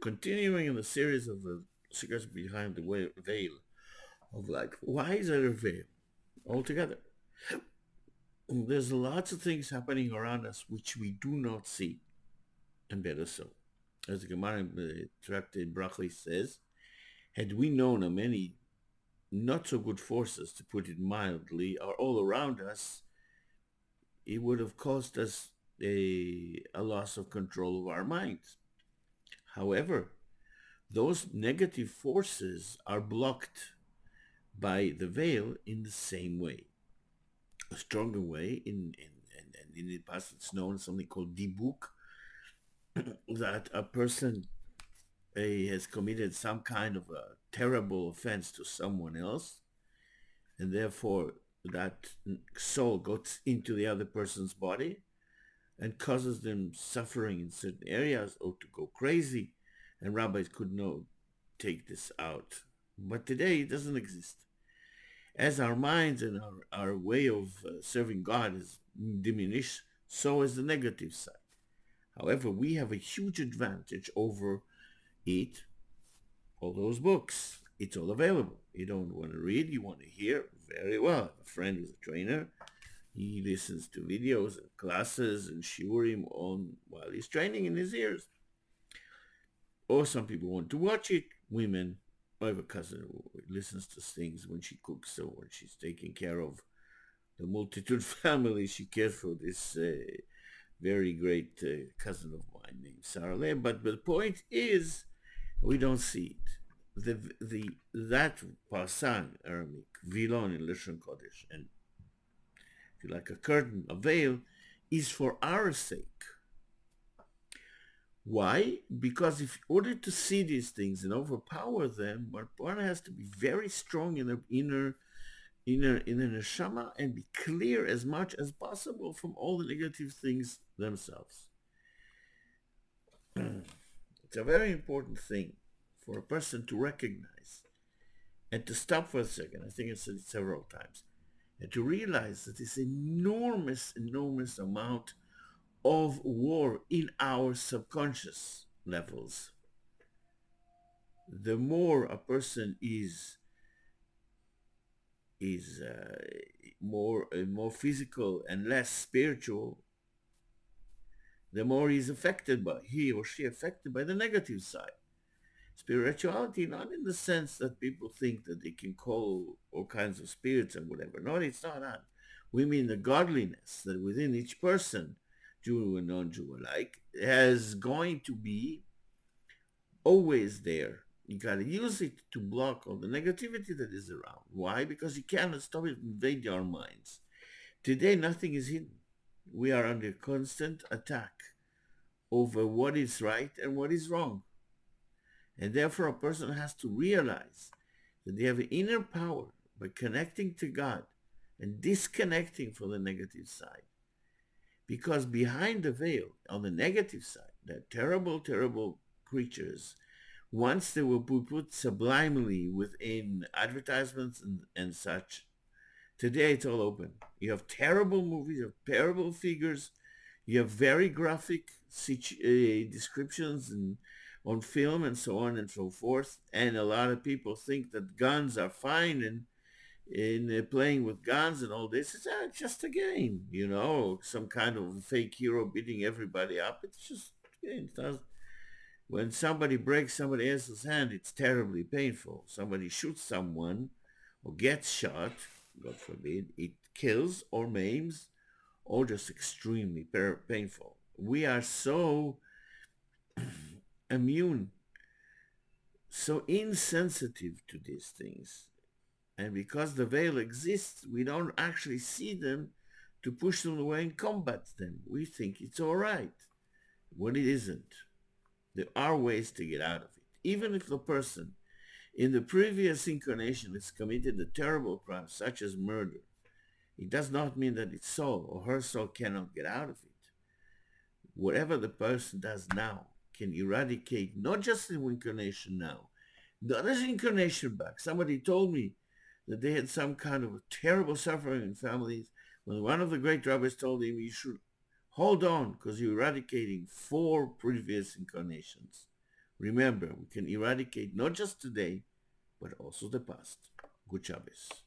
Continuing in the series of the secrets behind the veil of life. Why is there a veil altogether? There's lots of things happening around us which we do not see, and better so. As the Gemara in the Tractate Brachli says, had we known how many not so good forces, to put it mildly, are all around us, it would have caused us a loss of control of our minds. However, those negative forces are blocked by the veil in the same way. A stronger way, in the past it's known as something called dibuk, that a person has committed some kind of a terrible offense to someone else, and therefore that soul goes into the other person's body and causes them suffering in certain areas or to go crazy, and rabbis could not take this out. But today it doesn't exist. As our minds and our way of serving God is diminished, so is the negative side. However, we have a huge advantage over it, all those books. It's all available. You don't want to read, you want to hear, very well. A friend who's a trainer, he listens to videos and classes and shiurim on while he's training in his ears. Or some people want to watch it. Women, I have a cousin who listens to things when she cooks or when she's taking care of the multitude family. She cares for this very great cousin of mine named Sarah Leah. But the point is, we don't see it. That parsang Aramaic, vilon in Lashon Kodesh, and if you like a curtain, a veil, is for our sake. Why? Because in order to see these things and overpower them, one has to be very strong in the inner neshama and be clear as much as possible from all the negative things themselves. It's a very important thing for a person to recognize and to stop for a second. I think I've said it several times, and to realize that this enormous amount of war in our subconscious levels. The more a person is more physical and less spiritual, the more he or she affected by the negative side. Spirituality, not in the sense that people think that they can call all kinds of spirits and whatever. No, it's not that. We mean the godliness that within each person, Jew and non-Jew alike, is going to be always there. You got to use it to block all the negativity that is around. Why? Because you cannot stop it invade our minds. Today, nothing is hidden. We are under constant attack over what is right and what is wrong. And therefore, a person has to realize that they have an inner power by connecting to God and disconnecting from the negative side. Because behind the veil, on the negative side, there are terrible, terrible creatures. Once they were put sublimely within advertisements and such, today it's all open. You have terrible movies, you have terrible figures, you have very graphic descriptions and on film and so on and so forth. And a lot of people think that guns are fine and in playing with guns and all this. It's just a game, some kind of fake hero beating everybody up. It's just a game. When somebody breaks somebody else's hand, it's terribly painful. Somebody shoots someone or gets shot, God forbid, it kills or maims or just extremely painful. We are so immune, so insensitive to these things. And because the veil exists, we don't actually see them to push them away and combat them. We think it's all right, when it isn't. There are ways to get out of it. Even if the person in the previous incarnation has committed a terrible crime, such as murder, it does not mean that its soul or her soul cannot get out of it. Whatever the person does now can eradicate not just the incarnation now, not as incarnation back. Somebody told me that they had some kind of a terrible suffering in families when one of the great rabbis told him, you should hold on because you're eradicating 4 previous incarnations. Remember, we can eradicate not just today, but also the past. Good Shabbos.